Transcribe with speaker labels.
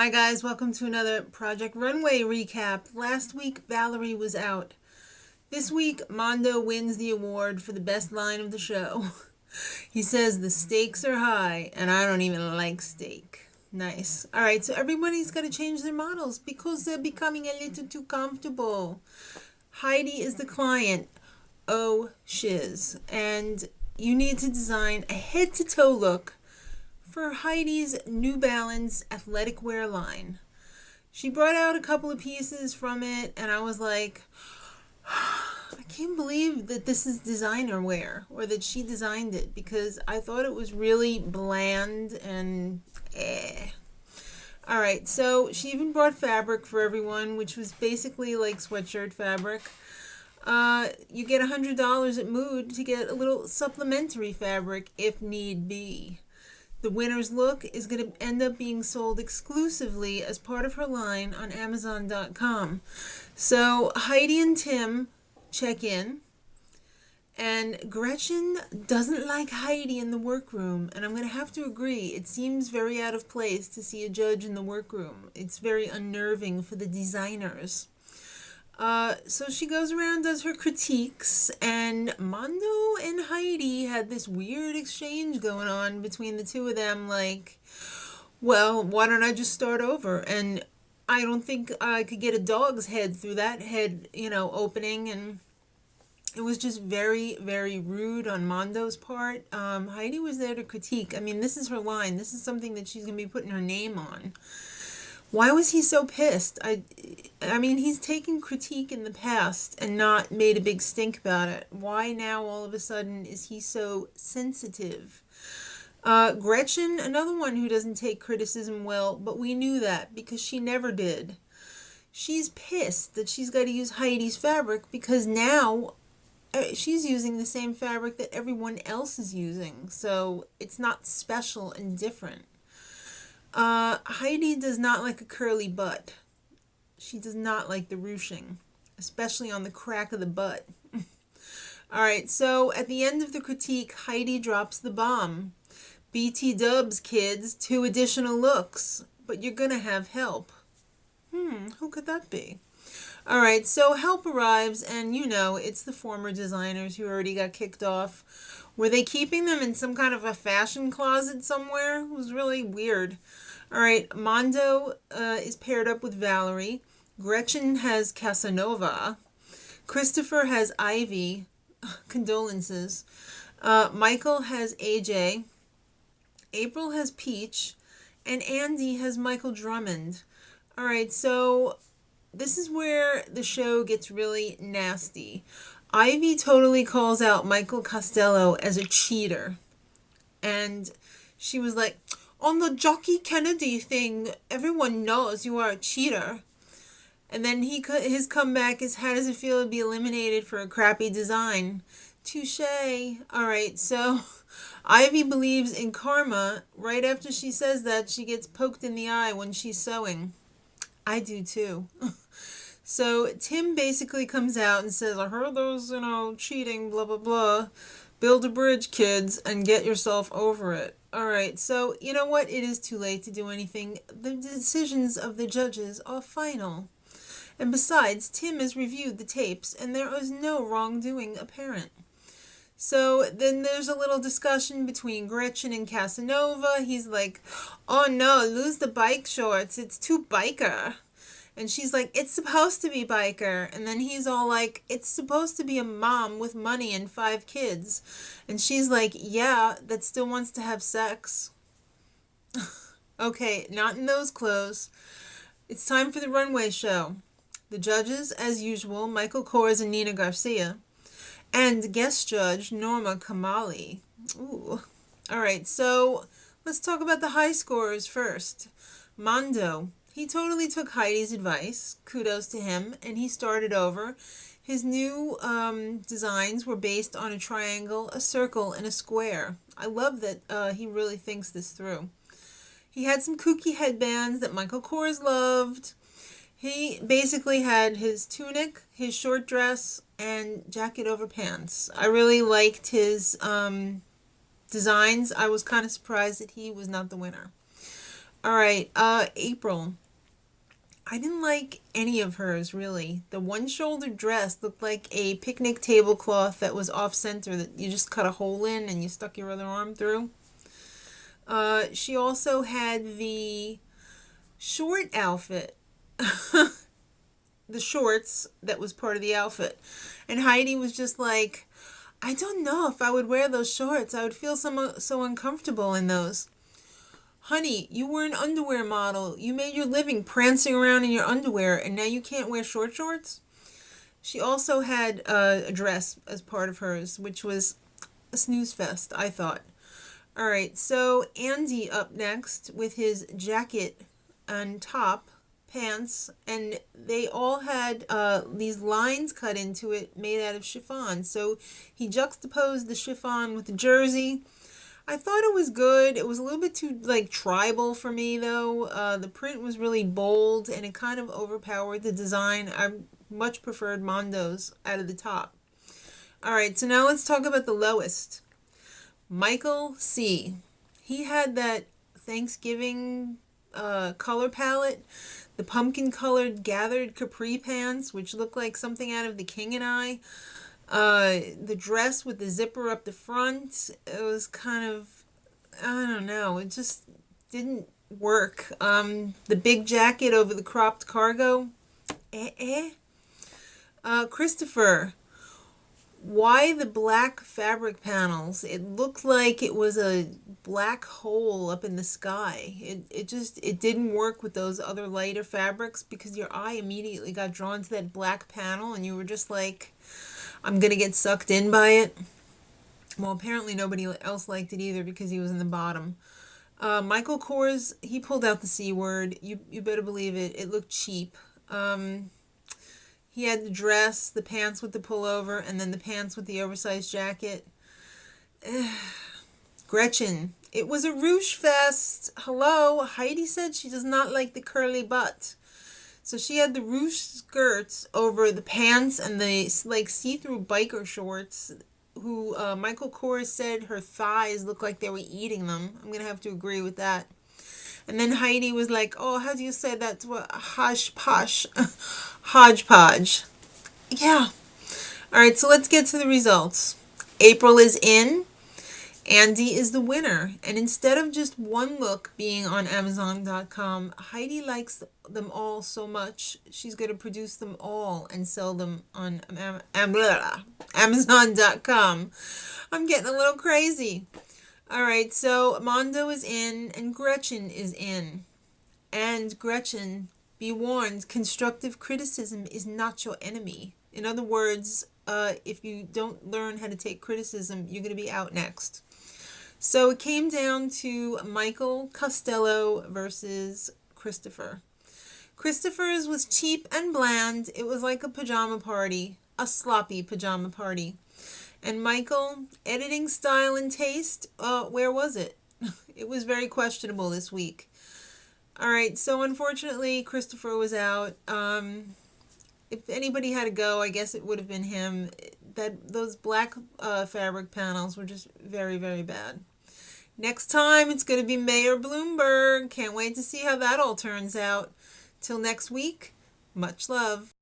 Speaker 1: Hi guys, welcome to another Project Runway recap. Last week, Valerie was out. This week, Mondo wins the award for the best line of the show. He says the stakes are high, and I don't even like steak. Nice. Alright, so everybody's got to change their models because they're becoming a little too comfortable. Heidi is the client. Oh, shiz. And you need to design a head-to-toe look for Heidi's New Balance athletic wear line. She brought out a couple of pieces from it, and I was like, I can't believe that this is designer wear, or that she designed it, because I thought it was really bland and Alright, so she even brought fabric for everyone, which was basically like sweatshirt fabric. You get $100 at Mood to get a little supplementary fabric if need be. The winner's look is going to end up being sold exclusively as part of her line on Amazon.com. So Heidi and Tim check in, and Gretchen doesn't like Heidi in the workroom, and I'm going to have to agree, it seems very out of place to see a judge in the workroom. It's very unnerving for the designers. So she goes around, does her critiques, and Mondo and Heidi had this weird exchange going on between the two of them, like, well, why don't I just start over? And I don't think I could get a dog's head through that head, opening, and it was just very, very rude on Mondo's part. Heidi was there to critique. I mean, this is her line. This is something that she's going to be putting her name on. Why was he so pissed? I mean, he's taken critique in the past and not made a big stink about it. Why now, all of a sudden, is he so sensitive? Gretchen, another one who doesn't take criticism well, but we knew that because she never did. She's pissed that she's got to use Heidi's fabric because now she's using the same fabric that everyone else is using. So it's not special and different. Heidi does not like a curly butt. She does not like the ruching, especially on the crack of the butt. Alright, so at the end of the critique, Heidi drops the bomb. BT dubs, kids, 2 additional looks, but you're gonna have help. Who could that be? Alright, so help arrives, and it's the former designers who already got kicked off. Were they keeping them in some kind of a fashion closet somewhere? It was really weird. Alright, Mondo is paired up with Valerie. Gretchen has Casanova. Christopher has Ivy. Condolences. Michael has AJ. April has Peach. And Andy has Michael Drummond. Alright, so this is where the show gets really nasty. Ivy totally calls out Michael Costello as a cheater. And she was like, on the Jockey Kennedy thing, everyone knows you are a cheater. And then his comeback is, how does it feel to be eliminated for a crappy design? Touché. Alright, so Ivy believes in karma. Right after she says that, she gets poked in the eye when she's sewing. I do too. So Tim basically comes out and says, I heard those, cheating, blah, blah, blah. Build a bridge, kids, and get yourself over it. Alright, so you know what? It is too late to do anything. The decisions of the judges are final. And besides, Tim has reviewed the tapes, and there is no wrongdoing apparent. So then there's a little discussion between Gretchen and Casanova. He's like, oh no, lose the bike shorts. It's too biker. And she's like, it's supposed to be biker. And then he's all like, it's supposed to be a mom with money and 5 kids. And she's like, yeah, that still wants to have sex. Okay, not in those clothes. It's time for the runway show. The judges, as usual, Michael Kors and Nina Garcia. And guest judge, Norma Kamali. Ooh. Alright, so let's talk about the high scorers first. Mondo. He totally took Heidi's advice. Kudos to him. And he started over. His new designs were based on a triangle, a circle, and a square. I love that he really thinks this through. He had some kooky headbands that Michael Kors loved. He basically had his tunic, his short dress, and jacket over pants. I really liked his designs. I was kind of surprised that he was not the winner. All right, April. I didn't like any of hers, really. The one-shouldered dress looked like a picnic tablecloth that was off-center that you just cut a hole in and you stuck your other arm through. She also had the short outfit, the shorts that was part of the outfit. And Heidi was just like, I don't know if I would wear those shorts. I would feel so uncomfortable in those. Honey, you were an underwear model. You made your living prancing around in your underwear, and now you can't wear short shorts? She also had a dress as part of hers, which was a snooze fest, I thought. All right, so Andy up next with his jacket and top, pants, and they all had these lines cut into it made out of chiffon. So he juxtaposed the chiffon with the jersey. I thought it was good. It was a little bit too like tribal for me though. The print was really bold and it kind of overpowered the design. I much preferred Mondo's out of the top. All right, so now let's talk about the lowest. Michael C. He had that Thanksgiving color palette, the pumpkin colored gathered capri pants, which looked like something out of The King and I. The dress with the zipper up the front, it was kind of, I don't know, it just didn't work. The big jacket over the cropped cargo, Christopher, why the black fabric panels? It looked like it was a black hole up in the sky. It didn't work with those other lighter fabrics because your eye immediately got drawn to that black panel and you were just like, I'm gonna get sucked in by it. Well, apparently nobody else liked it either because he was in the bottom. Michael Kors, he pulled out the C word. You better believe it. It looked cheap. He had the dress, the pants with the pullover, and then the pants with the oversized jacket. Gretchen, it was a ruche fest. Hello, Heidi said she does not like the curly butt. So she had the ruche skirts over the pants and the like see-through biker shorts. Who Michael Kors said her thighs looked like they were eating them. I'm gonna have to agree with that. And then Heidi was like, "Oh, how do you say that to a hodgepodge?" Hodgepodge. Yeah. All right. So let's get to the results. April is in. Andy is the winner. And instead of just one look being on Amazon.com, Heidi likes them all so much, she's going to produce them all and sell them on Amazon.com. I'm getting a little crazy. All right, so Mondo is in and Gretchen is in. And Gretchen, be warned, constructive criticism is not your enemy. In other words, if you don't learn how to take criticism, you're going to be out next. So it came down to Michael Costello versus Christopher. Christopher's was cheap and bland. It was like a pajama party, a sloppy pajama party. And Michael, editing style and taste, where was it? It was very questionable this week. All right, so unfortunately, Christopher was out. If anybody had to go, I guess it would have been him. Those black fabric panels were just very, very bad. Next time, it's going to be Mayor Bloomburg. Can't wait to see how that all turns out. Till next week, much love.